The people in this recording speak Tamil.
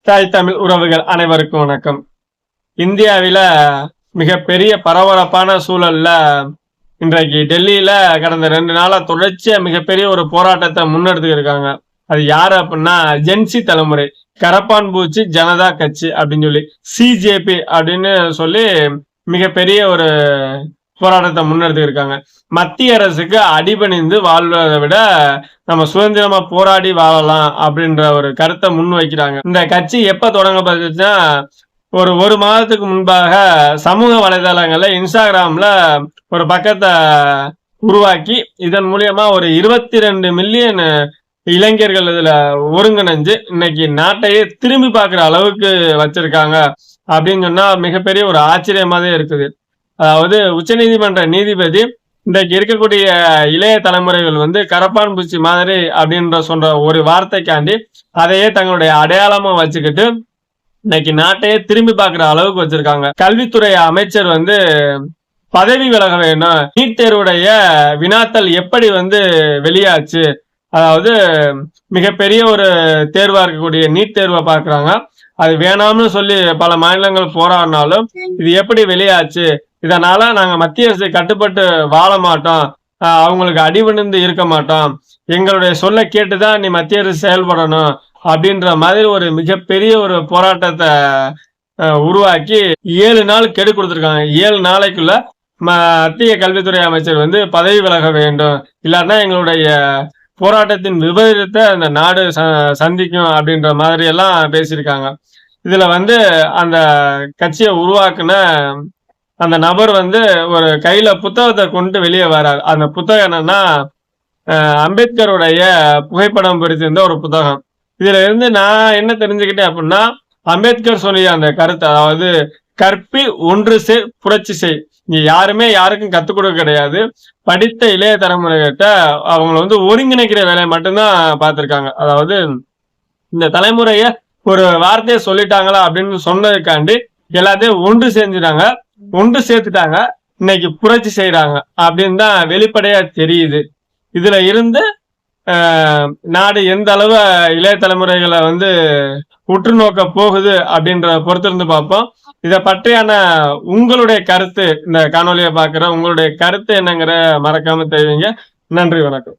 தாய் தமிழ் உறவுகள் அனைவருக்கும் வணக்கம். இந்தியாவில மிகப்பெரிய பரபரப்பான சூழல்ல இன்றைக்கு டெல்லியில கடந்த 2 நாளா தொடர்ச்சியா மிகப்பெரிய ஒரு போராட்டத்தை முன்னெடுத்துட்டு இருக்காங்க. அது யாரு அப்படின்னா ஜென்சி தலைமுறை, கரப்பான் பூச்சி ஜனதா கட்சி அப்படின்னு சொல்லி சிஜேபி அப்படின்னு சொல்லி மிகப்பெரிய ஒரு போராட்டத்தை முன்னெடுத்து இருக்காங்க. மத்திய அரசுக்கு அடிபணிந்து வாழ்வதை விட நம்ம சுதந்திரமா போராடி வாழலாம் அப்படின்ற ஒரு கருத்தை முன்வைக்கிறாங்க. இந்த கட்சி எப்ப தொடங்கப்பட்டுச்சுன்னா ஒரு மாதத்துக்கு முன்பாக சமூக வலைதளங்கள்ல இன்ஸ்டாகிராம்ல ஒரு பக்கத்தை உருவாக்கி இதன் மூலியமா ஒரு 22 மில்லியன் இளைஞர்கள் இதுல ஒருங்கிணைஞ்சு இன்னைக்கு நாட்டையே திரும்பி பார்க்கிற அளவுக்கு வச்சிருக்காங்க அப்படின்னு சொன்னா மிகப்பெரிய ஒரு ஆச்சரியமாவே இருக்குது. அதாவது உச்சநீதிமன்ற நீதிபதி இன்றைக்கு இருக்கக்கூடிய இளைய தலைமுறைகள் கரப்பான் பூச்சி மாதிரி அப்படின்ற சொல்ற ஒரு வார்த்தைக்காண்டி அதையே தங்களுடைய அடையாளமா வச்சுக்கிட்டு இன்னைக்கு நாட்டையே திரும்பி பார்க்கிற அளவுக்கு வச்சிருக்காங்க. கல்வித்துறை அமைச்சர் பதவி விலக வேண்டும், நீட் தேர்வுடைய வினாத்தல் எப்படி வெளியாச்சு, அதாவது மிகப்பெரிய ஒரு தேர்வா இருக்கக்கூடிய நீட் தேர்வை பார்க்கறாங்க. அது வேணாம்னு சொல்லி பல மாநிலங்கள் போராடினாலும் இது எப்படி வெளியாச்சு, இதனால நாங்க மத்திய அரசு கட்டுப்பட்டு வாழ மாட்டோம், அவங்களுக்கு அடிபணிந்து இருக்க மாட்டோம், எங்களுடைய சொல்ல கேட்டுதான் நீ மத்திய அரசு செயல்படணும் அப்படின்ற மாதிரி ஒரு மிகப்பெரிய ஒரு போராட்டத்தை உருவாக்கி 7 நாள் கெடு கொடுத்துருக்காங்க. 7 நாளைக்குள்ள மத்திய கல்வித்துறை அமைச்சர் பதவி விலக வேண்டும், இல்லாட்டினா எங்களுடைய போராட்டத்தின் விபரீதத்தை அந்த நாடு சந்திக்கும் அப்படின்ற மாதிரி எல்லாம் பேசியிருக்காங்க. இதுல அந்த கட்சியை உருவாக்குன அந்த நபர் ஒரு கையில புத்தகத்தை கொண்டு வெளியே வரார். அந்த புத்தகம் என்னன்னா அம்பேத்கருடைய புகைப்படம் பொறித்திருந்த ஒரு புத்தகம். இதுல இருந்து நான் என்ன தெரிஞ்சுக்கிட்டேன் அப்படின்னா, அம்பேத்கர் சொல்லிய அந்த கருத்து, அதாவது கற்பி ஒன்று செய் புரட்சி செய், இங்க யாருமே யாருக்கும் கத்துக் கொடுக்க கிடையாது, படித்த இளைய தலைமுறைகிட்ட அவங்களை ஒருங்கிணைக்கிற வேலையை மட்டும்தான் பார்த்திருக்காங்க. அதாவது இந்த தலைமுறைய ஒரு வார்த்தையை சொல்லிட்டாங்களா அப்படின்னு சொன்னதுக்காண்டி எல்லாத்தையும் ஒன்று சேர்த்துட்டாங்க, இன்னைக்கு புரட்சி செய்யறாங்க அப்படின்னு தான் வெளிப்படையா தெரியுது. இதுல இருந்து நாடு எந்த அளவு இளைய தலைமுறைகளை உற்று நோக்க போகுது அப்படின்ற பொறுத்திருந்து பார்ப்போம். இதை பற்றியான உங்களுடைய கருத்து, இந்த காணொலியை பார்க்குற உங்களுடைய கருத்து என்னங்கிற மறக்காம தெரிவிங்க. நன்றி, வணக்கம்.